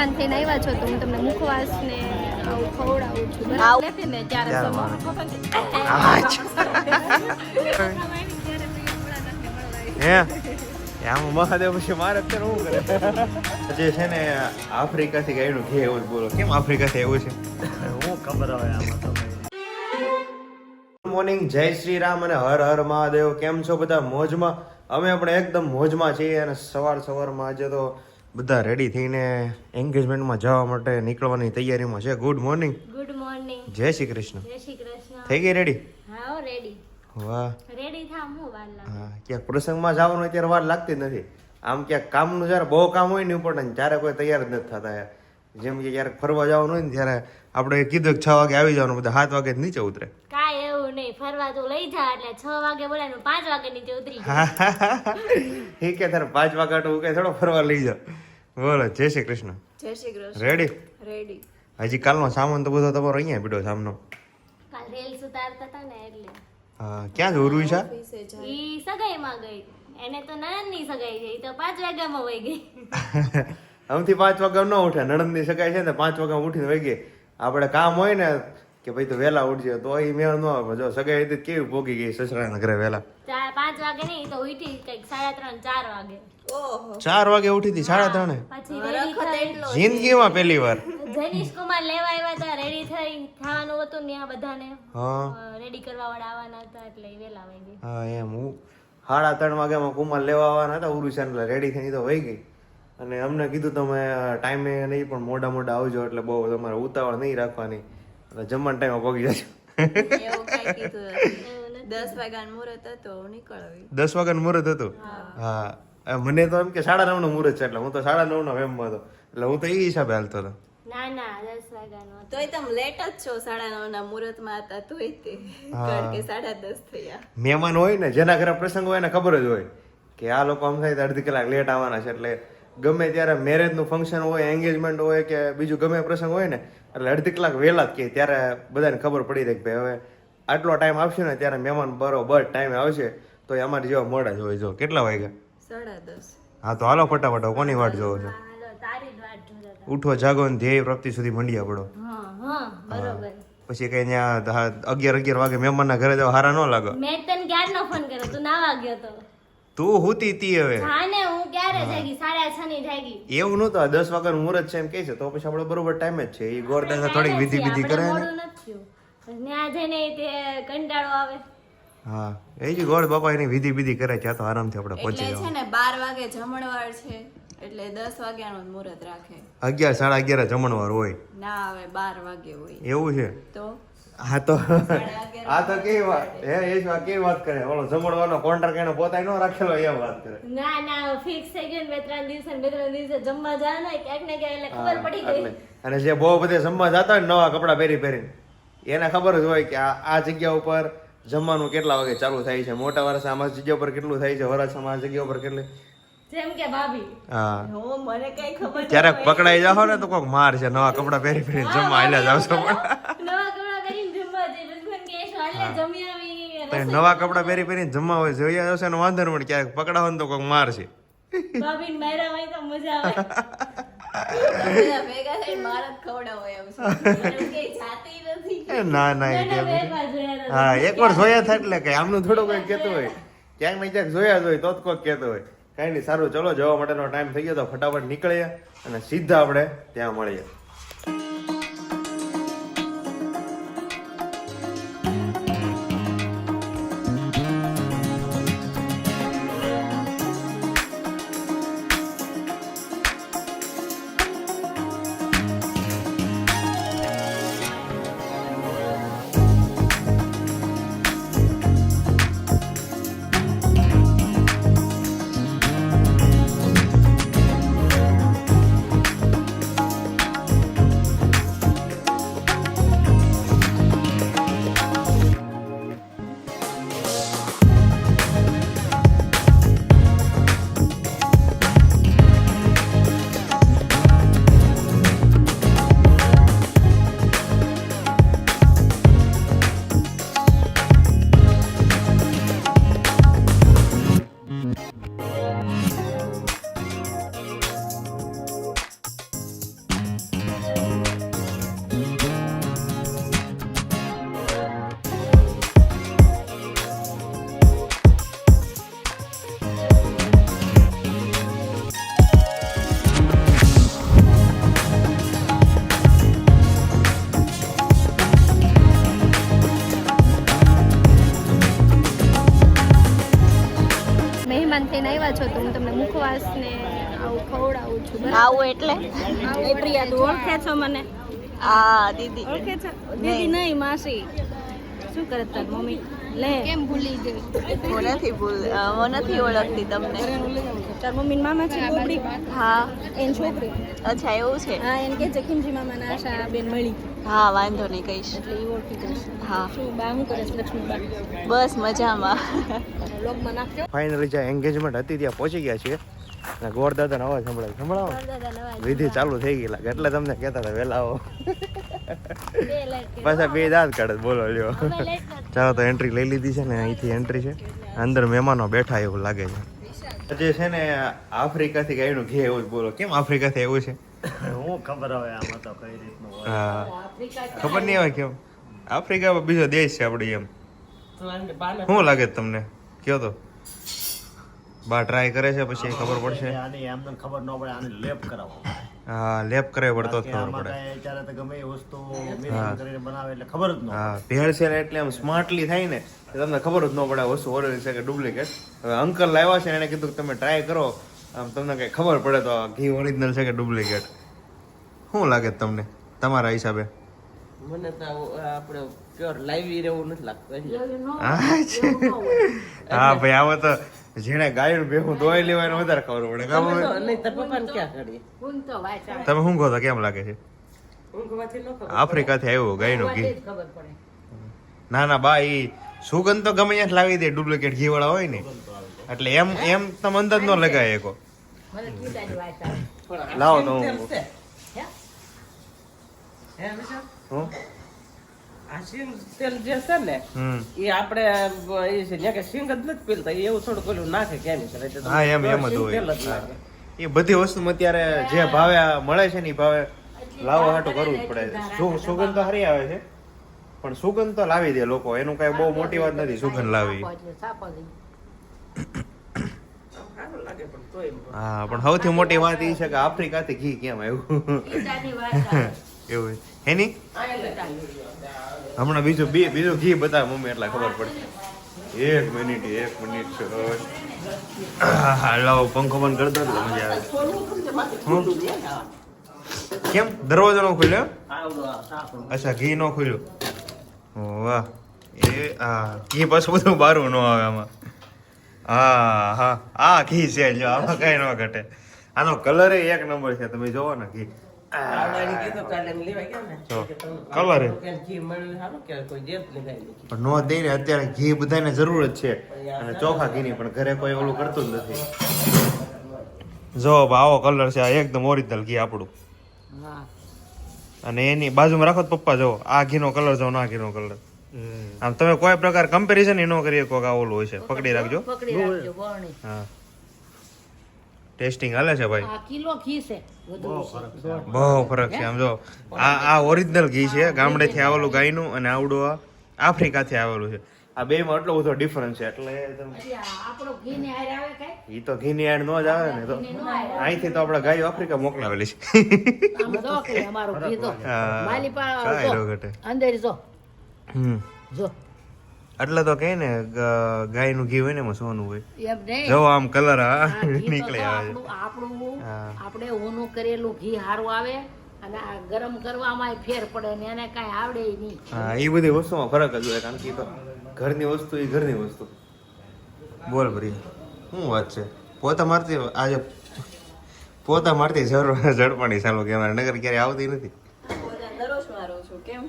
મહેમાન થઈને આવ્યા છો તો હું તમને મુખવાસ ને આવું ખવડાવું છું બરાબર ને ત્યારે હે આમ મહાદેવ પછી મારે અત્યારે શું કરે જે છે ને આફ્રિકાથી ગાયનું ઘે એવું બોલો કેમ આફ્રિકાથી એવું છે હું ખબર હવે આમાં તો મોર્નિંગ જય શ્રી રામ અને હર હર મહાદેવ. કેમ છો બધા? મોજમાં. અમે આપણે એકદમ મોજમાં છીએ અને સવારમાં આજે તો બધા રેડી થઈને એન્ગેજમેન્ટમાં જવા માટે નીકળવાની તૈયારીમાં છે. Good morning. Good morning. જય શ્રી કૃષ્ણ. જય શ્રી કૃષ્ણ. થઈ ગઈ રેડી? હા રેડી. વાહ. રેડી થા હું વાર લાગે. હા, ક્યાંક પ્રસંગમાં જવાનું હોય ત્યારે વાર લાગતી જ નથી. આમ ક્યાંક કામનું જ્યારે બહુ કામ હોય ને ઇમ્પોર્ટન્ટ ત્યારે કોઈ તૈયાર જ નથી થતા યાર. જેમ કે ક્યારેક ફરવા જવાનું હોય ને ત્યારે આપણે કીધું કે 6 વાગે આવી જવાનું, બધા 7 વાગે નીચે ઉતરે. કાંઈ એવું નહીં, ફરવા તો લઈ જા એટલે 6 વાગે બોલાય 5 વાગે નીચે ઉતરી જાય. એ કે તારે 5 વાગે તો કઈ થોડો ફરવા લઈ જાવ. બોલો જય શ્રી કૃષ્ણ. જય શ્રી કૃષ્ણ. રેડી? રેડી. હજી કાલનો સામાન તો બધો તમારો અહીંયા પીડ્યો સામનો. કાલ રેલ્સ ઉતારતા હતા ને એટલે. હા, ક્યાં જોરું છે? ઈ સગાઈમાં ગઈ. એને તો નણંદની સગાઈ છે, ઈ તો 5 વાગ્યામાં વઈ ગઈ. આમથી 5 વાગ્યા ન ઉઠે. નણંદની સગાઈ છે ને 5 વાગ્યા ઉઠીને વઈ ગઈ. આપણે કામ હોય ને કે ભાઈ તો વહેલા ઉઠજે તો એ મેળ ન આવે. જો સગાઈ હતી કેવી ભોગી ગઈ સસરાના ઘરે વહેલા. 5 વાગે નહીં તો ઉઠી કઈક 3:30 4 વાગે. ઓહો. 4 વાગે ઉઠી હતી 3:30. પછી રેડી થઈ જિંદગીમાં પહેલી વાર. જનીશ કુમાર લેવા આવ્યા હતા, રેડી થઈ થવાનું હતું ને આ બધાને હા રેડી કરવા વાળા આવવાના હતા એટલે વહેલા વઈ ગઈ. હા એમ. હું 3:30 વાગ્યામાં કુમાર લેવા આવવાના હતા ઉરુષાન, એટલે રેડી થઈને તો વહી ગઈ. અને અમને કીધું તમે ટાઈમે નહીં પણ મોડા આવજો એટલે બહુ તમારે ઉતાવળ નહીં રાખવાની, એટલે જમવાના ટાઈમે પહોંચી જજો. એવું કઈ કીધું નથી. 10 વાગ્યાનું મુહૂર્ત હતું, નીકળવી. 10 વાગ્યાનું મુહૂર્ત હતું. હા, મને તો એમ કે 9:30 નું મુહૂર્ત છે એટલે હું તો 9:30 નો વેમમાં હતો, એટલે હું તો એ હિસાબે હાલતો હતો. ના 10 વાગ્યાનો તોય તમે લેટ જ છો, 9:30 ના મુહૂર્તમાં હતા તોય તે કારણ કે 10:30 થયા. મહેમાન હોય ને જેના ઘરે પ્રસંગ હોય એને ખબર જ હોય કે આ લોકો આમ થાય તો અડધી કલાક લેટ આવવાના છે, એટલે ગમે ત્યારે મેરેજ નું ફંક્શન હોય, એન્ગેજમેન્ટ હોય કે બીજું ગમે પ્રસંગ હોય ને એટલે અડધી કલાક વહેલા જ કે ત્યારે બધાને ખબર પડી જાય કે ભાઈ હવે આટલો ટાઈમ આવશે ને ત્યારે મહેમાન બરોબર ટાઈમે આવશે. તો અમારે જેવા મોડા જ હોય. જો કેટલા વાગ્યા? 10:30. હા તો હાલો ફટાફટ. કોની વાટ જોવો છો? તારી જ વાટ જોતા હતા. ઉઠો જાગો ને ધ્યેય પ્રાપ્તિ સુધી મંડ્યા પડો. હા બરોબર. પછી કઈ ત્યાં 11 વાગે મહેમાનના ઘરે જવા હારા ન લાગો. મેં તને ક્યારનો ફોન કર્યો, તું નાવા ગયો તો. તું હુતી તી હવે. હા ને હું ક્યારે જાગી? 6:30 ની જાગી. એવું નહોતું. આ 10 વાગ્યાનું મુહૂર્ત છે એમ કહે છે તો પછી આપણે બરોબર ટાઈમ જ છે. એ ગોરદાદા થોડીક વિધિ કરે ને. મોડું નથી થયું. ત્યાં જઈને તે કંટાળો આવે. હા, એ જ ગોળ બાપા એની વિધિ કરે ત્યાં તો આરામથી આપણે પહોંચી એટલે છે જવાનું. ને 12 વાગે જમણવાર છે એટલે 10 વાગ્યાનું મુહૂર્ત રાખે. 11 11:30 જમણવાર હોય. ના આવે 12 વાગે હોય એવું છે? તો હા તો કેવી વાત હે? એ જ વાત કેવી વાત કરે? ઓલો જમણવાનો કોન્ટ્રાક્ટ એને પોતાય નો રાખેલો એમ વાત કરે. ના ફિક્સ થઈ ગયું ને 2-3 દિવસે જમવા જવાનું હોય ક્યાંક ને ક્યાંક એટલે ખબર પડી ગઈ. અને જે બહુ બધે જમવા જતા હોય નવા કપડા પહેરીને એને ખબર જ હોય કે આ જગ્યા ઉપર જમવાનું કેટલા વાગે ચાલુ થાય છે. મોટા વરસામાં આ જગ્યા ઉપર કેટલું થાય છે, વરસામાં આ જગ્યા ઉપર કેટલી. જેમ કે ભાભી. હા, હું મને કઈ ખબર ક્યારેક પકડાઈ જાઓ ને તો કોક માર છે. નવા કપડા પહેરીને જમવા આલ્યા જાવ છો. નવા કપડા પહેરીને જમવા જઈ બિલકુલ કે હાલે જમી આવી. તો નવા કપડા પહેરીને જમવા હોય જોયા જશે ને વાંધો નહીં, પણ ક્યારેક પકડાવો ને તો કોક માર છે. ભાભી મારા હોય તો મજા આવે. બધા ભેગા થઈને માર જ ખવડાવો એમ છે. મને કઈ જાતી નથી. ના ના, એ બે વાર જોયા હતા. હા, એકવાર જોયા થાય એટલે કઈ આમનું થોડું કોઈ કહેતું હોય, ક્યાંક ને ક્યાંક જોયા જ હોય તો જ કોઈક કહેતું હોય. કઈ નહીં, સારું ચલો જવા માટેનો ટાઈમ થઈ ગયો તો ફટાફટ નીકળીએ અને સીધા આપણે ત્યાં મળીએ. આવું એટલે એ પ્રિયા તું ઓળખે છો મને? આ દીદી ઓળખે છો? દીદી નહીં, માસી. શું કરે તાર મમ્મી? લે કેમ ભૂલી ગઈ? હું નથી ઓળખતી તમને. તાર મમ્મી ને મામા છે બોબડી? હા એની છોકરી. અચ્છા એવું છે. હા, એને કે જખીમજી મામાના આશા બેન મળી હા વાંધો નહીં કહીશ. એટલે એ ઓળખી જશે. હા શું બા શું કરે છે લક્ષ્મીબા? બસ મજામાં. વ્લોગમાં નાખજો. ફાઇનલી જ્યાં એન્ગેજમેન્ટ હતી ત્યાં પહોંચી ગયા છીએ અને ગોરદાદાનો અવાજ સંભળાવો વિધિ ચાલુ થઈ ગઈ લાગે એટલે તમને કહેતા હતા વહેલા આવો પાછા બે દાંત કાઢે બોલો લ્યો. ચાલો તો એન્ટ્રી લઈ લીધી છે ને અહીંથી એન્ટ્રી છે અંદર મહેમાનો બેઠા એવું લાગે છે. જે છે ને આફ્રિકાથી ગાયનું ઘી એવું જ બોલો. કેમ આફ્રિકાથી એવું છે? હું ખબર હવે આમાં તો કઈ રીતનું હોય. હા ખબર નહીં આવે કેમ આફ્રિકામાં બીજો દેશ છે આપણે એમ. શું લાગે છે તમને? કયો તો બા ટ્રાય કરે છે પછી ખબર પડશે. આની એમને ખબર ન પડે, આને લેપ કરાવો. હા લેપ કરે પડતો જ ખબર આમાં પડે. કાંઈ ત્યારે તો ગમે એ વસ્તુ મિક્સિંગ કરીને બનાવે એટલે ખબર જ ન હોય. હા ભેળસેળ એટલે આમ સ્માર્ટલી થાય ને તો તમને ખબર જ ન પડે વસ્તુ ઓરિજિનલ છે કે ડુપ્લિકેટ. હવે અંકલ લાવ્યા છે ને એને કીધું કે તમે ટ્રાય કરો આમ તમને કઈ ખબર પડે તો આ ઘી ઓરિજિનલ છે કે ડુપ્લિકેટ. શું લાગે છે તમને તમારા હિસાબે? મને તો આપણે પ્યોર લાઈવ રહેવું નથી લાગતું. હા ભાઈ આવો તો જેને ગાયું ભેગું દોઈ લેવાય એને વધારે ખબર પડે. નહીં તાર પપ્પાને ક્યાં કરીએ? તમે શું કહો તો કેમ લાગે છે? ઊંઘવાથી ન ખબર. આફ્રિકાથી આવ્યું ગાયનું ઘી. ના ના બા ઈ સુગંધ તો ગમે ત્યાં લાવી દે ડુપ્લિકેટ ઘી વાળા હોય ને એટલે એમ તમે અંદાજ ન લગાય એકો. લાવો તો હું હે વિશાલ? હું આ સિંગ તેલ જે છે ને એ આપણે એ છે ત્યાં કે સિંગ જ નથી પીલતા, એવું થોડું પેલું નાખે કેમિકલ એટલે હા એમ જ સિંગ હોય. તેલ જ નાખે. એ બધી વસ્તુમાં અત્યારે જે ભાવે મળે છે ને એ ભાવે લાવવા હાટું કરવું જ પડે. સુગંધ તો સારી આવે છે પણ સુગંધ તો લાવી દે લોકો, એનું કઈ બહુ મોટી વાત નથી સુગંધ લાવી. સારું લાગે પણ તોય હા પણ સૌથી મોટી વાત એ છે કે આફ્રિકાથી ઘી કેમ આવ્યું એવું એની હમણાં બીજું ઘી બતાવે મમ્મી એટલે ખબર પડે. એક મિનિટ લાવો પંખો બંધ કરી દો એટલે મજા આવે. કેમ દરવાજો નો ખુલ્યો? અચ્છા ઘી નો ખુલ્યો. વાહ એ હા ઘી પાછું બધું બારું ન આવે આમાં. હા હા આ ઘી છે જો આમાં કઈ ન ઘટે. આનો કલર એક નંબર છે તમે જોવો ને ઘી. આવડાની કીધું કાલે એમ લેવા ગયા ને જો, કે તમે કલર એ. કે ઘી મળ્યું સારું કે કોઈ જેત લીધાય નહીં. પણ નો દઈને અત્યારે ઘી બધાને જરૂર જ છે અને ચોખા ઘીની પણ ઘરે કોઈ ઓલું કરતું જ નથી. જો આવો કલર છે આ એકદમ ઓરિજિનલ ઘી આપણું. અને એની બાજુમાં રાખો તો પપ્પા જો આ ઘીનો કલર જો ના ઘીનો કલર. આમ તમે કોઈ પ્રકાર કમ્પેરિઝન ન કરી શકો કે આ ઓલું હોય છે. પકડી રાખજો. હા ટેસ્ટિંગ હાલે છે ભાઈ. બહુ ફરક છે આમ જો આ ઓરિજિનલ ઘી છે ગામડેથી આવેલું ગાયનું અને આવડું આ આફ્રિકાથી આવેલું છે. આ બે માં એટલો બધો ડિફરન્સ છે એટલે ઈ તો ઘી ની એડ નો જ આવે ને તો અહીંથી તો આપણે ગાયો આફ્રિકા મોકલાવેલી છે. એટલે તો કઈ ને ગાયનું ઘી હોય ને એમાં સોનું હોય. જો આમ કલર નીકળે આવે છે. આપણે ઓનું કરેલું ઘી સારું આવે અને આ ગરમ કરવામાં ફેર પડે ને એને કાંઈ આવડે નહીં. હા એ બધી વસ્તુમાં ફરક જ હોય કારણ કે ઈ તો ઘરની વસ્તુ એ ઘરની વસ્તુ. બોલ ભરી શું વાત છે? પોતા મારતી આજે પોતા મારતી ઝડપાણી ચાલુ કે અમારે નગર ક્યારે આવતી નથી. દરરોજ મારું છું કેમ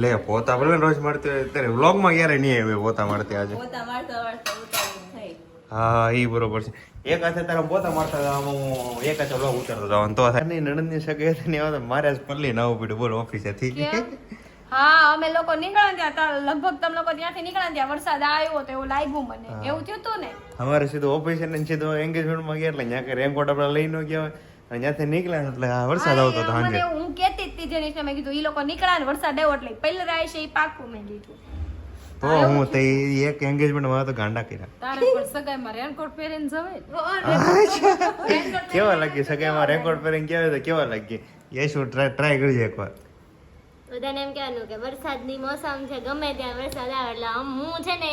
લે પોતા ભલે રોજ મારતી હોય ત્યારે વ્લોગમાં ક્યારે નહીં આવે પોતા મારતી આજે. પોતા મારતા ઉતાવળ થઈ. હા એ બરોબર છે. એક હાથે તારા પોતા મારતા હું એક હાથે વ્લોગ ઉતારતો જવાનું તો થાય નહીં. નણંદની સગાઈ આવે મારે આજ પલ્લી ના આવવું પડ્યું બોલો ઓફિસેથી. હા અમે લોકો નીકળ્યા ત્યાં લગભગ તમે લોકો ત્યાંથી નીકળ્યા ત્યાં વરસાદ આવ્યો તો એવું લાગ્યું મને. એવું થયું હતું ને અમારે સીધું ઓફિસે ને સીધું એન્ગેજમેન્ટમાં ગયા એટલે ત્યાં રેનકોટ આપણે લઈ ન ગયા હોય અને ત્યાંથી નીકળ્યા એટલે આ વરસાદ આવતો હતો મને સાંજે. હું કેતી હતી જેની મેં કીધું ઈ લોકો નીકળ્યા ને વરસાદ આવ્યો એટલે પહેલા રાય છે એ પાકું મેં લીધું. તો હું તે એક એન્ગેજમેન્ટમાં તો ગાંડા કર્યા. તારે પણ સગાઈમાં રેનકોટ પહેરીને જવાય. કેવા લાગી સગાઈમાં રેનકોટ પહેરીને કેવા તો કેવા લાગી યશુ ટ્રાય કરજે એકવાર. બધાને એમ કહેવાનું કે વરસાદની મોસમ છે ગમે ત્યાં વરસાદ આવે એટલે હું છે ને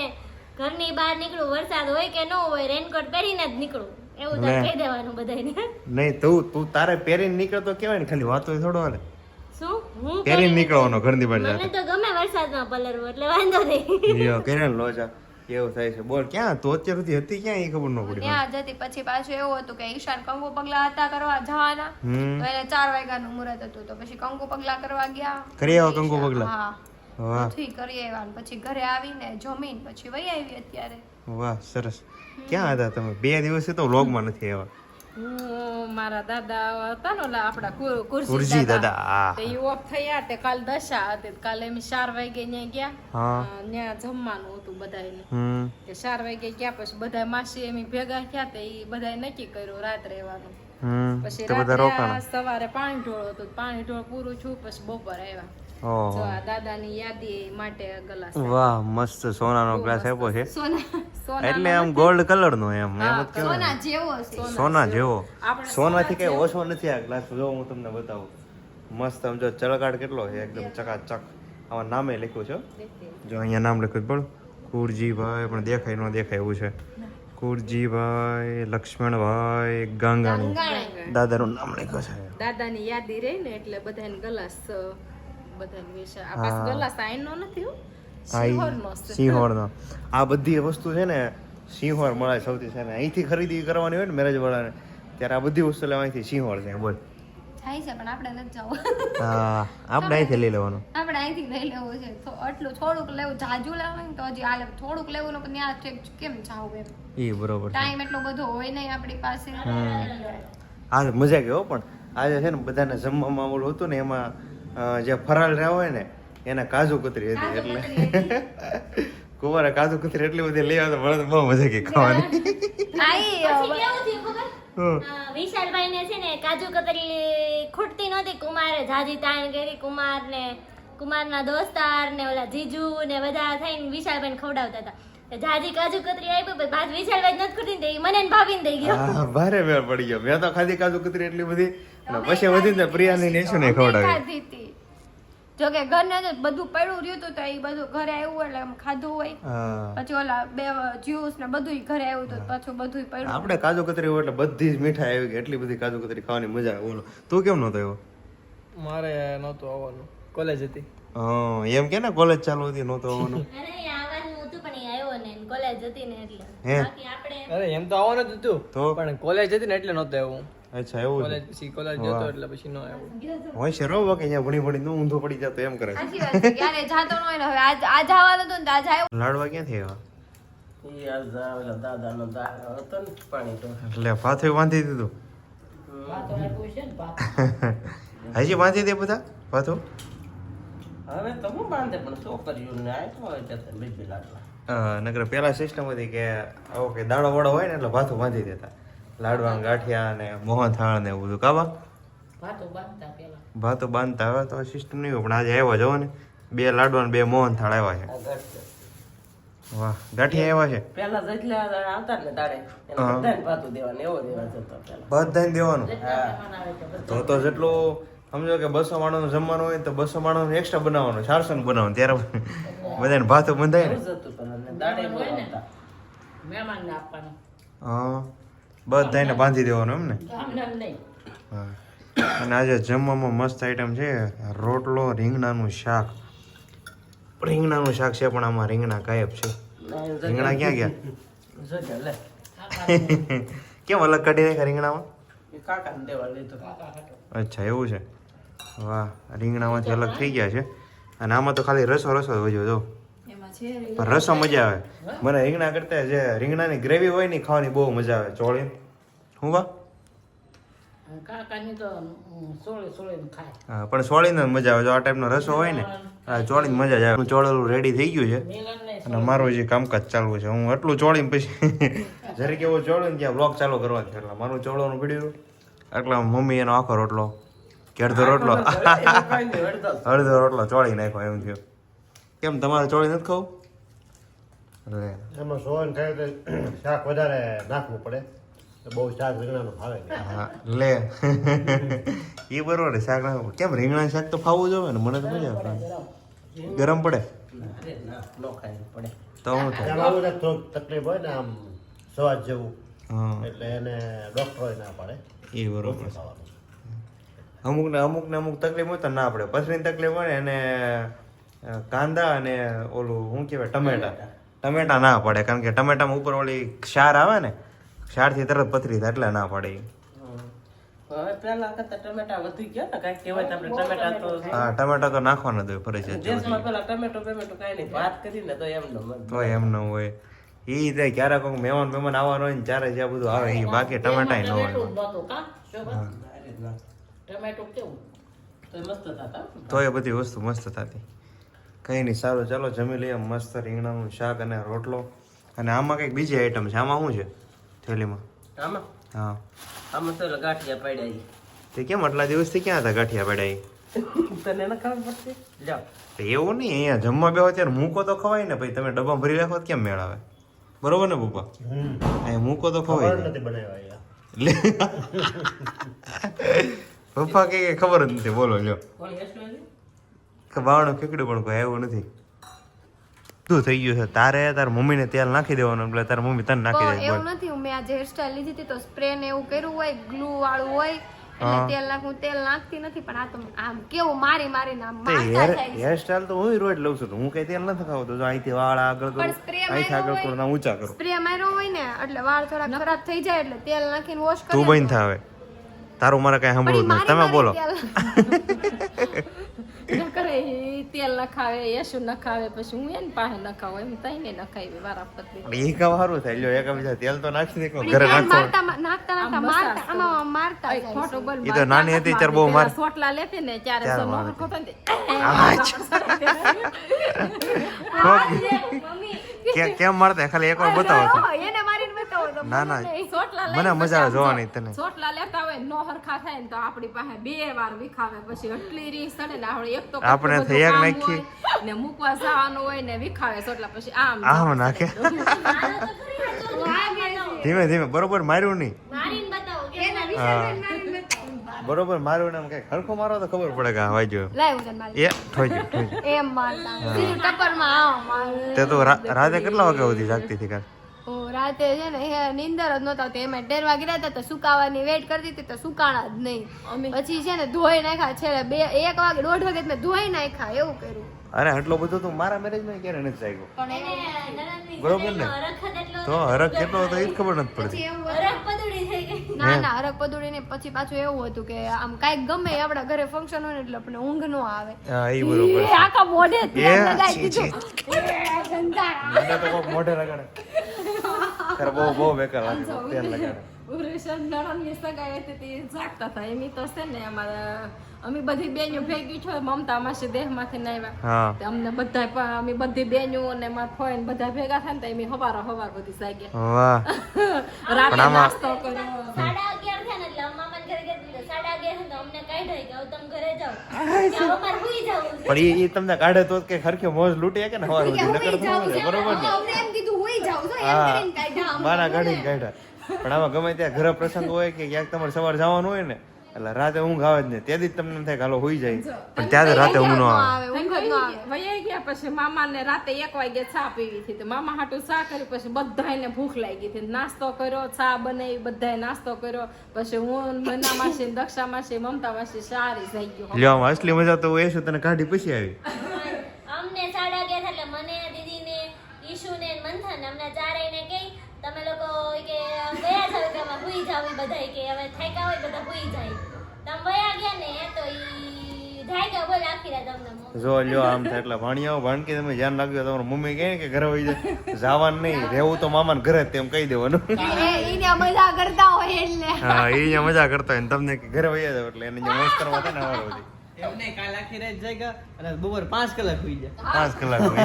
ઘરની બહાર નીકળું વરસાદ હોય કે ન હોય રેનકોટ પહેરીને જ નીકળું. એવું તો કહી દેવાનું બધાને. નહીં તું તારે પહેરીને નીકળતો કેવાય ને, ખાલી વાતો થોડો હાલે. શું હું પહેરીને નીકળવાનો ઘરની બહાર મને તો ગમે વરસાદમાં પલરવું એટલે વાંધો નહીં. યો કેને લોચા એવું થાય છે. બોલ ક્યાં તું અત્યાર સુધી હતી ક્યાં એ ખબર ન પડી. ત્યાં જતી પછી પાછું એવું હતું કે ઈશાન કંકુ પગલા હતા કરવા જવાના, તો એને 4 વાગ્યાનું મુહૂર્ત હતું, તો પછી કંકુ પગલા કરવા ગયા. કરી આવો કંકુ પગલા. હા, વાહ બધુંય કરી આવ્યા ને પછી ઘરે આવીને જમીન પછી વહી આવી અત્યારે. વાહ સરસ. ક્યાં હતા તમે? 2 દિવસથી તો વ્લોગમાં નથી આવ્યા. હું મારા દાદા હતા ને ઓલા આપડા કુરજી કુરજી દાદા, હા. તે ઈ ઓફ થયા તે કાલ દશા હતી, કાલે અમે 4 વાગે ન્યા ગયા. હા. ન્યા જમવાનું હતું બધાયને. હમ તે 4 વાગે ગયા પછી બધા માસી અમે ભેગા થયા તે ઈ બધાય નક્કી કર્યું રાત રહેવાનું. પછી તો બધા રાત્રે રોકાણા. સવારે પાણી ઢોળ હતું, પાણી ઢોળ પૂરું છું પછી બપોર આવ્યા. ઓહો. જો આ દાદાની યાદી માટે ગ્લાસ વાહ મસ્ત સોનાનો ગ્લાસ આપ્યો છે. સોના એટલે આમ ગોલ્ડ કલર નો એમ જ કહેવાય. સોના જેવો છે. સોના જેવો. સોનાથી કઈ ઓછો નથી આ ગ્લાસ. જો હું તમને બતાવું. મસ્ત આમ જો ચળકાટ કેટલો છે, એકદમ ચકાચક. આમાં નામે લખ્યું છે. જો અહીંયા નામ લખ્યું બોલો. કુરજીભાઈ પણ દેખાય ન દેખાય એવું છે. કુરજીભાઈ લક્ષ્મણભાઈ ગાંગાનું દાદાનું નામ લખ્યું છે. દાદાની યાદી રહી ને એટલે બધાને ગ્લાસ બધાને વિશે આ પાસ ગ્લાસ આઈનો નથી હો, સિંહોરનો છે. સિંહોરનો. આ બધી વસ્તુ છે ને સિંહોર મળે સૌથી છે ને. અહીંથી ખરીદી કરવાની હોય ને મેરેજ વાળાને ત્યારે આ બધી વસ્તુ લેવા અહીંથી સિંહોર છે. બોલ. થાય છે પણ આપણે નથી જવું. હા આપણે અહીંથી લઈ લેવાનું. આપણે અહીંથી લઈ લેવું છે. તો આટલું થોડુંક લેવું, જાજુ લેવું ને તો હજી હાલે, થોડુંક લેવું ને પણ ત્યાં ઠેક કેમ જાવું એમ. એ બરોબર છે. ટાઈમ એટલો બધો હોય નહીં આપણી પાસે. આ મજા ગયો પણ આજે છે ને બધાને જમવામાં ઓલું હતું ને એમાં જે ફરાળ રહ્યા હોય ને એને કાજુ કતરી હતી એટલે કુમારે કાજુ કતરી એટલી બધી લઈ આવે તો મને તો બહુ મજા ગઈ ખાવાની. પછી કેવું થયું ખબર? વિશાલભાઈને છે ને કાજુ કતરી ખૂટતી નહોતી. કુમારે જાજી તાણ કરી. કુમારના દોસ્તાર ને ઓલા જીજુ ને બધા થઈને વિશાલભાઈને ખવડાવતા હતા. જાજી કાજુ કતરી આવી પછી ભાત વિશાલભાઈ નથી ખૂટતી ને મને ને ભાભીને દઈ ગયો. હા ભારે વેર પડી ગયો. મેં તો ખાધી કાજુ કતરી એટલી બધી અને પછી વધીને પ્રિયાની નેશું ને ખવડાવી. ખાધી હતી. જો કે ઘરને જ બધું પડ્યું રહ્યું હતું તો એ બધું ઘરે આવ્યું એટલે આમ ખાધું હોય. હા પછી ઓલા 2 જ્યુસ ને બધું ઘરે આવ્યું હતું પાછું બધું પડ્યું. આપણે કાજુ કતરી હોય એટલે બધી જ મીઠાઈ આવી ગઈ. એટલી બધી કાજુ કતરી ખાવાની મજા આવે. બોલો તું કેમ નહોતો આવ્યો? મારે નહોતું આવવાનું, કોલેજ હતી. હા એમ કે ને કોલેજ ચાલુ હતી નહોતો આવવાનું. અરે આવવાનું હતું પણ એ આવ્યો ને કોલેજ હતી ને એટલે. હે? બાકી આપણે અરે એમ તો આવવાનું જ હતું તો પણ કોલેજ હતી ને એટલે નહોતો આવ્યું. અચ્છા એવું છે. કોલેજ પછી કોલેજ જતો એટલે પછી ન આવ્યું. હોય છે રો કે અહીંયા ભણી ભણી નું ઊંધો પડી જતો એમ કરે છે. સાચી વાત છે. ક્યારે જાતો ન હોય ને હવે આજ આવવાનું હતું ને તો આજ આવ્યો. લાડવા ક્યાંથી આવ્યા? ઈ આજ આવેલા દાદાનો દાડો હતો ને પાણી તો એટલે પાથું બાંધી દીધું. વાતો આપ્યું છે ને પાછું. હજી બાંધી દે બધા પાથું. હવે તો હું બાંધે પણ છોકરીઓને આપ્યો હોય તો બીજી લાડવા. નકર પેલા સિસ્ટમ હતી કે આવો કે દાડો વાળો હોય ને એટલે ભાથું બાંધી દેતા. લાડવા ગાંઠિયા ને મોહનથાળ ને એવું બધું કાબા વાતો બાંધતા પેલા. ભાતો બાંધતા. હવે તો સિસ્ટમ નહીં હોય પણ આજે આવ્યા જવો ને 2 લાડવા ને 2 મોહનથાળ આવ્યા છે. આ ઘટ છે. વાહ ગાંઠિયા આવ્યા છે. પેલા જેટલા આવતા ને દાડે એને બધાને પાતું દેવાનું એવો દેવા જતો પેલા. બધાને દેવાનું. મહેમાન આવે તો બધા. તો જેટલું સમજો કે 200 માણસનું જમવાનું હોય તો 200 માણસનું એક્સ્ટ્રા બનાવવાનું, 400 નું બનાવવાનું. ત્યારે બધાને ભાતો બંધાય ને. એવું જ હતું પેલા ને દાડે બહુ આવતા. મહેમાનને આપવાનું. હા બધાને બાંધી દેવાનું એમ ને. આમને આમ નહીં. હા અને આજે જમવામાં મસ્ત આઈટમ છે. રોટલો, રીંગણાનું શાક. રીંગણાનું શાક છે પણ આમાં રીંગણા ગાયબ છે. રીંગણા ક્યાં ગયા? જોજે લે. કેમ અલગ કાઢી નાખ્યા રીંગણામાં? એ કાકાને દેવા લીધું. અચ્છા એવું છે. વાહ રીંગણામાંથી અલગ થઈ ગયા છે. અને આમાં તો ખાલી રસો જ વધ્યો જો. પણ રસો મજા આવે. મને રીંગણા કરતા જે રીંગણાની ગ્રેવી હોય ને ખાવાની બહુ મજા આવે. ચોળી હું બા કાકાની તો સોળે સોળે ખાય. હા પણ ચોળીને મજા આવે. જો આ ટાઈપનો રસો હોય ને ચોળીને મજા જ આવે. ચોળેલું રેડી થઈ ગયું છે મિલન ને અને મારું જે કામકાજ ચાલુ છે. હું એટલું ચોળીને પછી જરીક એવો ચોળ્યું ને ત્યાં બ્લોગ ચાલુ કરવા છે. એટલે મારું ચોળવાનું પીડ્યું એટલે મમ્મી એનો આખો રોટલો કે અડધો રોટલો અડધો રોટલો ચોળી નાખ્યો એમ થયું. કેમ તમારે ચોળી નથી ખાવું? એમાં સોન થાય તો શાક વધારે નાખવું પડે તો બહુ શાક રીંગણાનું ભાવે નહીં. હા લે એ બરોબર શાક ના કેમ રીંગણા શાક તો ખાવું જોઈએ ને. મને તો મજા આવે. ગરમ પડે અરે ના ન ખાઈ પડે. તો હું થાય એમાં આવું થોડુંક તકલીફ હોય ને આમ સ્વાદ જેવું હા એટલે એને ડોક્ટરો ના પાડે એ બરોબર ઓછું ખાવાનું. અમુક તકલીફ હોય તો ના પડે. પથરીની તકલીફ હોય ને એને કાંદા અને ઓલું શું કહેવાય ટમેટા ના પડે, કારણ કે ટમેટામાં ઉપર ઓલી ક્ષાર આવે ને, ક્ષારથી તરત પથરી થાય એટલે ના પડે. હવે પેલા કરતા ટમેટા વધી ગયા ને કાંઈ કહેવાય તો આપણે ટમેટા તો હા ટમેટા તો નાખવાના જ હોય ફરજિયાત. દેશમાં પેલા ટમેટો કાંઈ નહીં, ભાત કરીને તો એમ ન તો એમ ન હોય એ થાય ક્યારેક કોઈ મહેમાન આવવાનું હોય ને ત્યારે જ્યાં બધું આવે એ, બાકી ટમેટા ન હોય. ટમેટું જ નહોતું, કાં? શોભા? ટમેટું કેવું? તો મસ્ત થતા. તો એ બધી વસ્તુ મસ્ત થતી. કંઈ નહીં, સારું ચાલો જમી લઈએ. મસ્ત રીંગણાનું શાક અને રોટલો. અને આમાં કંઈક બીજી આઈટમ છે. આમાં શું છે થેલીમાં? આમાં હા આમાં તો ગાંઠિયા પડ્યા ઈ. તે કેમ આટલા દિવસથી ક્યાં હતા ગાંઠિયા પડ્યા? તને એને ખબર પડશે? જાઓ. એવું નહીં, અહીંયા જમવા બેહો ત્યારે મૂકો તો ખવાય ને. પછી તમે ડબ્બા ભરી રાખો તો કેમ મેળ આવે? બરોબર ને પપ્પા? અહીંયા મૂકો તો ખવાય ખબર ને. નથી બનાવ્યા અહીંયા. લે પપ્પા કે ખબર જ નથી. બોલો લ્યો કોણ હેસ્ટ હોય છે? કે બાવણું ખીકડું પણ કોઈ આવ્યું નથી. શું થઈ ગયું છે? તારે તાર મમ્મીને તેલ નાખી દેવાનું એટલે તાર મમ્મી તને નાખી દે. એવું નથી, હું મેં આજે હેરસ્ટાઈલ લીધી હતી તો સ્પ્રે ને એવું કર્યું હોય, ગ્લુ વાળું હોય એટલે તેલ નાખું. તેલ નાખતી નથી, પણ આ તો આમ કેવું મારીને આમ માથા થાય છે. હેર સ્ટાઈલ તો હું રોજ લઉં છું. તો હું કઈ તેલ નથી ખાવતો. જો અહીંથી વાળ આગળ કરું, પણ spray અહીંથી આગળ માર્યો કરું, ના ઊંચા કરું. સ્પ્રે માર્યો હોય ને એટલે વાળ થોડા ખરાબ થઈ જાય એટલે તેલ નાખીને વોશ તું કરી બંધ થાવે. તારું મારે કઈ સાંભળવું જ નથી. તમે બોલો. કરે ઈ તેલ નખાવે, યશુ નખાવે, પછી હું એને પાસે નખાવું, એમ તઈને નખાવી વારા ફરતી. એ કામ સારું થાય. લ્યો એક બીજા તેલ તો નાખી દે. પણ ઘરે ઈ નાખતો નાખતા આમાં મારતા આય જાય ખોટું છે. બોલ. ઈ તો નાની હતી ત્યારે બહુ માર. સોટલા લેતી ને ત્યારે ત્યારે સો મારે. નોખો થતો ને કેમ મારતા ખાલી એકવાર બતાવો તો. એને મારીને બતાવો તો ના ના સોટલા મને મજા આવે જોવાની તને. સોટલા લેતા હોય નો હરખા થાય ને તો આપણી પાસે 2 વાર વિખાવે, પછી એટલી રીસ ચડે ને આપણે એક તો આપણે કેટલું થઈ એક બધું કામ નાખી. હોય ને મૂકવા જવાનું હોય ને વિખાવે સોટલા, પછી આમ આમ નાખે. ધીમે ધીમે બરોબર માર્યું નહીં. મારીને બતાવો કે એના વિશે મારીને બતાવો. બરોબર માર્યું ને એમ કઈ હરખો મારો તો ખબર પડે કે હા વાગ્યો. લાય હું તને મારી. એ ઠોઈ ગયું. એમ મારતા બીજું ટપરમાં આમ મારે. તે તો રાતે કેટલા વાગ્યા સુધી જાગતી હતી કાલ? હું રાતે છે ને નીંદર જ નહોતા આવતી. એમાં ટેરવા ગયા હતા તો સુકાવાની વેટ કરતી હતી તો સુકાણા જ નહીં. પછી છે ને ધોઈ નાખ્યા. છેલ્લે 1 વાગે 1:30 વાગે મેં ધોઈ નાખ્યા. એવું કર્યું. અરે આટલો બધો તો મારા મેરેજમાં ક્યારે નથી જાગ્યો. પણ એને નણંદની બરોબર ને? હરખત એટલો તો હરખ કેટલો હતો એ જ ખબર નથી પડતી. પછી એવું હરખ પદુડી થઈ ગઈ. ના હરક પદુડી ને પછી પાછું એવું હતું કે આમ કાંઈક ગમે એ આપણા ઘરે ફંક્શન હોય ને એટલે આપણે ઊંઘ ન આવે. હા એ બરોબર એ છે. આખા મોઢે એ તેલ લગાઈ છી, દીધું. એ ગંધારા. મને તો કોક મોઢે લગાડે. તારે બહુ બેકાર લાગે કોક તેલ લગાડે. ઉરેશન નણંદની સગાઈ હતી તે જાગતા હતા. એમ તો છે ને અમારા અમે બધી બેનીઓ ભેગી છો, મમતા માસી દેહમાંથી ને આવ્યા. હા તો અમને બધા અમે બધી બેનીઓ અને મારા ફોઈન બધા ભેગા થાય ને તો એમ હવાર બધી જાગ્યા. વાહ. રાતે આમાં- નાસ્તો કર્યો. 11:30 થયા ને એટલે મામાને ઘરે ગયા એટલે 11:30 તો અમને કાઢી કે હવે તમે ઘરે જાઓ. કે હવે મારે હુઈ જવું છે. પણ એ તમને કાઢે તો જ કે હરખે મોજ લૂટી કે ને હવાર સુધી નકર તો જાઉં ન છે. મળે. બરોબર ને? અમને એમ કીધું હુઈ જાઉં છો એમ હા. કરીને કાઢ્યા. બાના કાઢીને કાઢ્યા. પણ આમાં ગમે ત્યાં ઘરે પ્રસંગ હોય કે ક્યાંક તમારે સવાર જવાનું હોય ને એટલે રાતે ઊંઘ આવે જ નહીં. તેથી જ તમને એમ થાય કે હાલો હોઈ જાય, પણ ત્યારે રાતે ઊંઘ ન આવે. ઊંઘ જ ન આવે. વૈયા ગયા પછી મામાને રાતે 1 વાગે ચા પીવી હતી. તો મામા હાટુ ચા કરી પછી બધાને ભૂખ લાગી હતી. નાસ્તો કર્યો, ચા બનાવી, બધાએ નાસ્તો કર્યો. પછી હું મના માસી, દક્ષા માસી, મમતા માસી સારી થઈ ગયો. લ્યો આમાં અસલી મજા તો એ શું તને કાઢી પછી આવી. અમને 11:30 એટલે મને દીદીને ઈશુને ને મંથન અમને ચારેયને કહી તમે લોકો કે ગયા જાવ કે અમે હુઈ જાવ ઈ બધાય કે હવે થાક્યા હોય બધા હુઈ જાય. તમે વયા ગયા ને તો ઈ જાગ્યા બોલ આખી રાત અમને જો લ્યો આમ થાય એટલે ભાણિયાઓ ભાણકી તમે ધ્યાન રાખજો. તમારી મમ્મી કહે કે ઘરે વહી જાય, જવાનું નહીં, રહેવું તો મામાને ઘરે જ તેમ કહી દેવાનું. એને મજા કરતા હોય એટલે હા એ અહીંયા મજા કરતા હોય ને તમને કે ઘરે વહી જાવ એટલે એને અહીંયા મોજ કરવા થાય ને સવાર સુધી એમને કાલ આખી રાત જાગ્યા અને બપોર 5 કલાક સુઈ ગયા. 5 કલાક હોય.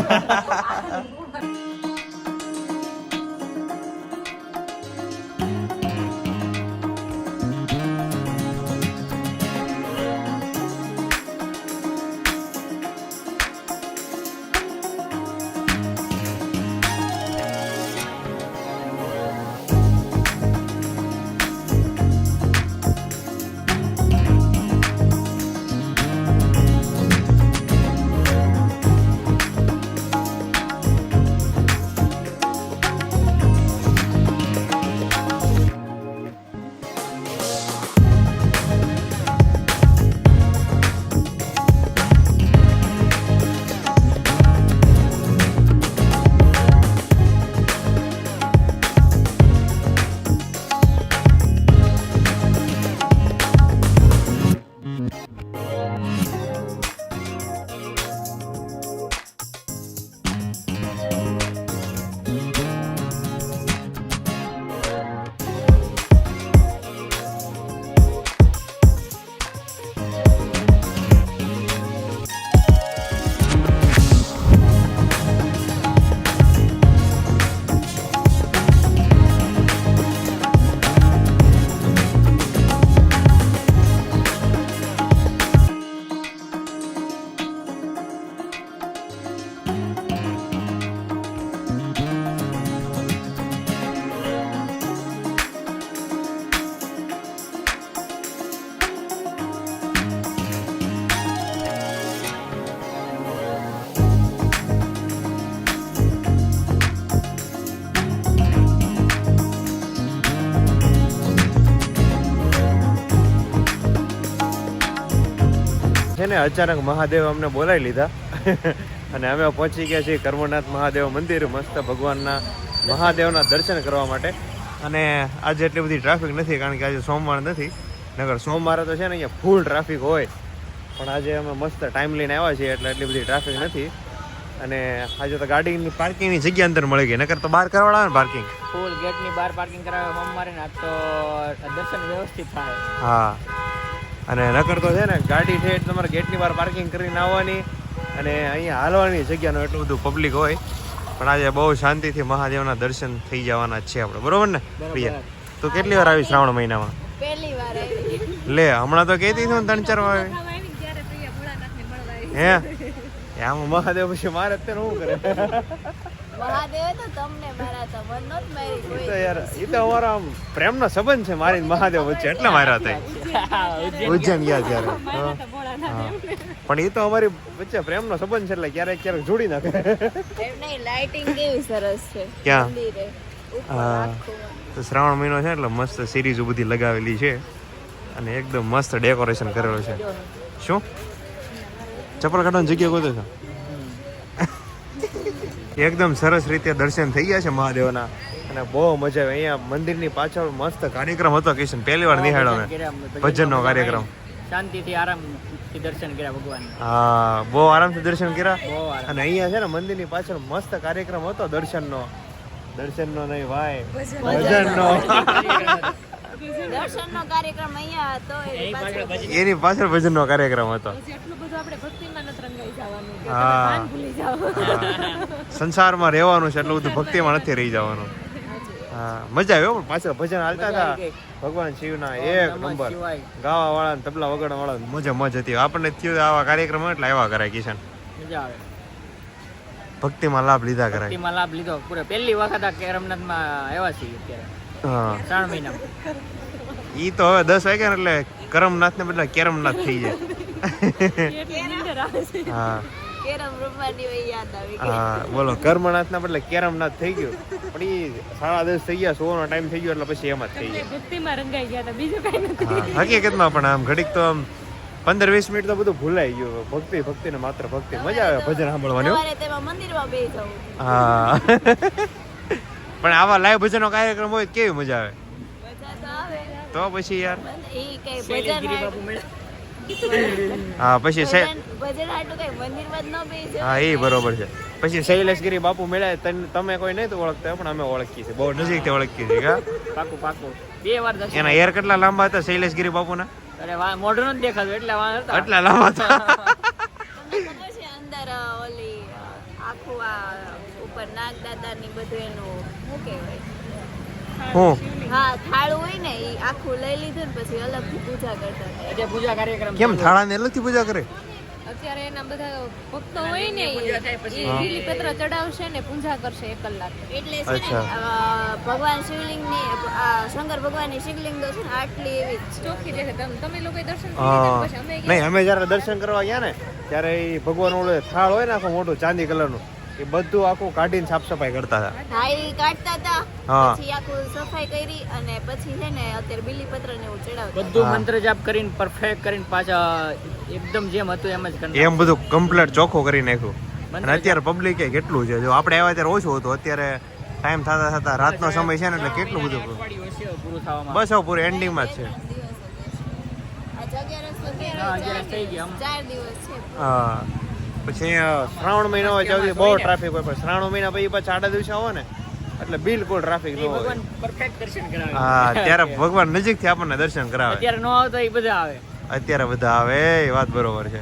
છે ને અચાનક મહાદેવ અમને બોલાવી લીધા અને અમે પહોંચી ગયા છીએ કર્મનાથ મહાદેવ મંદિર, મસ્ત ભગવાનના મહાદેવના દર્શન કરવા માટે. અને આજે એટલી બધી ટ્રાફિક નથી કારણ કે આજે સોમવાર નથી, નગર સોમવારે તો છે ને અહીંયા ફૂલ ટ્રાફિક હોય, પણ આજે અમે મસ્ત ટાઈમ લઈને આવ્યા છીએ એટલે એટલી બધી ટ્રાફિક નથી. અને આજે તો ગાડીની પાર્કિંગની જગ્યા અંદર મળી ગઈ, નકર તો બહાર કરવાના આવે ને પાર્કિંગ, ફૂલ ગેટની બહાર પાર્કિંગ કરાવે સોમવારે ને આજ તો દર્શન વ્યવસ્થિત થાય. હા, અને નકર તો છે ને ગાડી છે એટલે તમારે ગેટની બહાર પાર્કિંગ કરીને આવવાની અને અહીંયા હાલવાની જગ્યાનું એટલું બધું પબ્લિક હોય. પણ આજે બહુ શાંતિથી મહાદેવના દર્શન થઈ જવાના છે આપણે, બરોબર ને પ્રિયા? તો કેટલી વાર આવી શ્રાવણ મહિનામાં? પહેલી વાર આવી. લે હમણાં તો કહેતી હતી ને 3-4 વાર આવી. હે આમાં મહાદેવ પછી મારે અત્યારે શું કરે? મહાદેવે તો તમને મારા તો મન નોત મારી એ કોઈ તો યાર એ તો અમારો આમ પ્રેમનો સંબંધ છે મારી ને મહાદેવ વચ્ચે, એટલે માર્યા હતા. ઉજ્જૈન ગયા ત્યારે. હા. પણ એ તો અમારી વચ્ચે પ્રેમનો સંબંધ છે એટલે ક્યારેક ક્યારેક જોડી નાખે. એમ નહીં, લાઇટિંગ કેવી સરસ છે ક્યાં? મંદિરે ઉપર હા. આખું. તો શ્રાવણ મહિનો છે એટલે મસ્ત સિરીઝ બધી લગાવેલી છે અને એકદમ મસ્ત ડેકોરેશન કરેલું છે. શું ચપ્પલ કાઢવાની જગ્યા ગોતો છો? એકદમ સરસ રીતે દર્શન થઈ ગયા છે મહાદેવના અને બહુ મજા આવે. અહીંયા મંદિરની પાછળ મસ્ત કાર્યક્રમ હતો કિશન, પહેલી વાર નિહાળ્યો મેં ભજનનો કાર્યક્રમ. શાંતિથી આરામથી દર્શન કર્યા ભગવાન. હા, બહુ આરામથી દર્શન કર્યા. બહુ આરામ. અને અહીંયા છે ને મંદિરની પાછળ મસ્ત કાર્યક્રમ હતો દર્શનનો નહીં ભાઈ, ભજનનો. દર્શનનો કાર્યક્રમ અહીંયા હતો એની પાછળ એની પાછળ ભજનનો કાર્યક્રમ હતો. એટલું બધું આપણે ભક્તિમાં નથી રંગાઈ જવાનું કે હા. તમે ભાન ભૂલી જાઓ. સંસારમાં રહેવાનું છે એટલું બધું ભક્તિમાં નથી રહી જવાનું. હા, મજા આવે પણ પાછળ ભજન હાલતા હતા ભગવાન શિવના એક નંબર, ગાવા વાળા ને તબલા વગાડવા વાળા, મજા હતી. આપણને થયું આવા કાર્યક્રમ એટલે આવ્યા કરાય કિશન, મજા આવે. ભક્તિમાં લાભ લીધા કરાય. ભક્તિમાં લાભ લીધો પૂરો. પહેલી વખત આ કેરમનાથમાં આવ્યા છીએ અત્યારે હા, શ્રાવણ મહિનામાં. ઈ તો હવે 10 વાગ્યા ને એટલે કરમનાથ ને બદલે કેરમનાથ થઈ જાય. હા કેરમ રમવાની હોય યાદ આવી ગઈ. હા, બોલો કર્મનાથ ના બદલે કેરમનાથ થઈ ગયું. પણ ઈ 10:30 થઈ ગયા, 100 નો ટાઈમ થઈ ગયો એટલે પછી એમ જ થઈ જાય. ભક્તિમાં રંગાઈ ગયા હતા, બીજું કઈ નથી. હા, હકીકતમાં પણ આમ ઘડીક તો આમ 15-20 મિનિટ તો બધું ભૂલાઈ ગયું. ભક્તિ ને માત્ર ભક્તિ. મજા આવે ભજન સાંભળવાની. સવારે તેમાં મંદિરમાં બેસી જવું. હા પણ આવા લાઈવ ભજનનો કાર્યક્રમ હોય તો કેવી મજા આવે. મજા તો આવે તો પછી યાર ઈ કઈ શૈલેષગીરી બાપુ મળે. હા પછી ભજન હાટું કઈ મંદિરમાં જ ન બેસી જવું. હા એ બરોબર છે. પછી શૈલેષગીરી બાપુ મળ્યા, તમે કોઈ નહીં તો ઓળખતા પણ અમે ઓળખીએ છીએ, બહુ નજીકથી ઓળખીએ છીએ. હા, પાકું 2 વાર દર્શન. એના હેર કેટલા લાંબા હતા શૈલેષગીરી બાપુના? અરે મોઢું નથી દેખાતું એટલે વાળ હતા. એટલા લાંબા હતા. તમને ખબર છે અંદર ઓલી આખું આ ઉપર નાગદાદાની બધું એનું શું કહેવાય? હું હા, થાળું હોય ને ઈ આખું લઈ લીધું ને પછી અલગથી પૂજા કરતા હતા. આજે પૂજા કાર્યક્રમ કેમ થાળાને અલગથી પૂજા કરે? અત્યારે એના બધા ભક્તો હોય ને પૂજા થાય પછી. એ બીલીપત્ર ચડાવશે ને પૂજા કરશે 1 કલાક. એટલે છે ને અચ્છા. ભગવાન શિવલિંગની શંકર ભગવાનની શિવલિંગ તો છે ને આટલી એવી જ ચોખ્ખી દેખાય. તમે લોકોએ દર્શન કરી હા. લીધા પછી અમે નહીં, અમે જયારે દર્શન કરવા ગયા ને ત્યારે એ ભગવાન ઓલો થાળ હોય ને આખું મોટું ચાંદી કલરનું, એ બધું આખું કાઢીને સાફ સફાઈ કરતા હતા. ધારી કાઢતા હતા, હા. પછી આખું સફાઈ કરી અને પછી છે ને અત્યારે બીલીપત્ર ને એવું ચડાવતા. બધું હા. મંત્ર જાપ કરીને પરફેક્ટ કરીને પાછા એકદમ જેમ હતું એમ જ કરી એમ બધું કમ્પ્લીટ ચોખ્ખું કરી નાખ્યું. મંત્ર અને અત્યારે પબ્લિક કેટલું છે, જો આપણે આવ્યા ત્યારે ઓછું હતું, અત્યારે ટાઈમ થતા થતા રાતનો સમય છે ને એટલે કેટલું બધું અઠવાડિયું હશે પૂરું થવામાં. બસ હવે પૂરું એન્ડિંગમાં જ છે. આ 11 હા, 11 થઈ ગયા. 4 દિવસ છે. હા, પછી અહીંયા શ્રાવણ મહિનો હોય ત્યાંથી બહુ ટ્રાફિક હોય, પણ શ્રાવણ મહિના પછી પાછા 8 દિવસે આવો ને એટલે બિલકુલ ટ્રાફિક ન હોય. ભગવાન પરફેક્ટ દર્શન કરાવે. હા, ત્યારે ભગવાન નજીકથી આપણને દર્શન કરાવે. અત્યારે નો આવતો એ બધા આવે. અત્યારે બધા આવે, એ વાત બરોબર છે.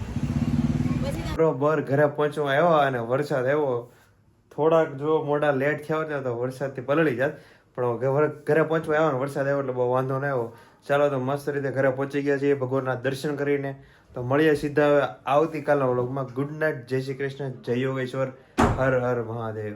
બરોબર ઘરે પહોંચવા આવ્યા અને વરસાદ આવ્યો. થોડાક જો મોડા લેટ થયા હોત ને તો વરસાદથી પલળી જાત, પણ ઘરે પહોંચવા આવ્યો ને વરસાદ આવ્યો એટલે બહુ વાંધો ન આવ્યો. ચાલો તો મસ્ત રીતે ઘરે પહોંચી ગયા છીએ ભગવાનના દર્શન કરીને. તો મળીએ સીધા આવતીકાલના વ્લોગમાં. ગુડ નાઇટ, જય શ્રી કૃષ્ણ, જય યોગેશ્વર, હર હર મહાદેવ.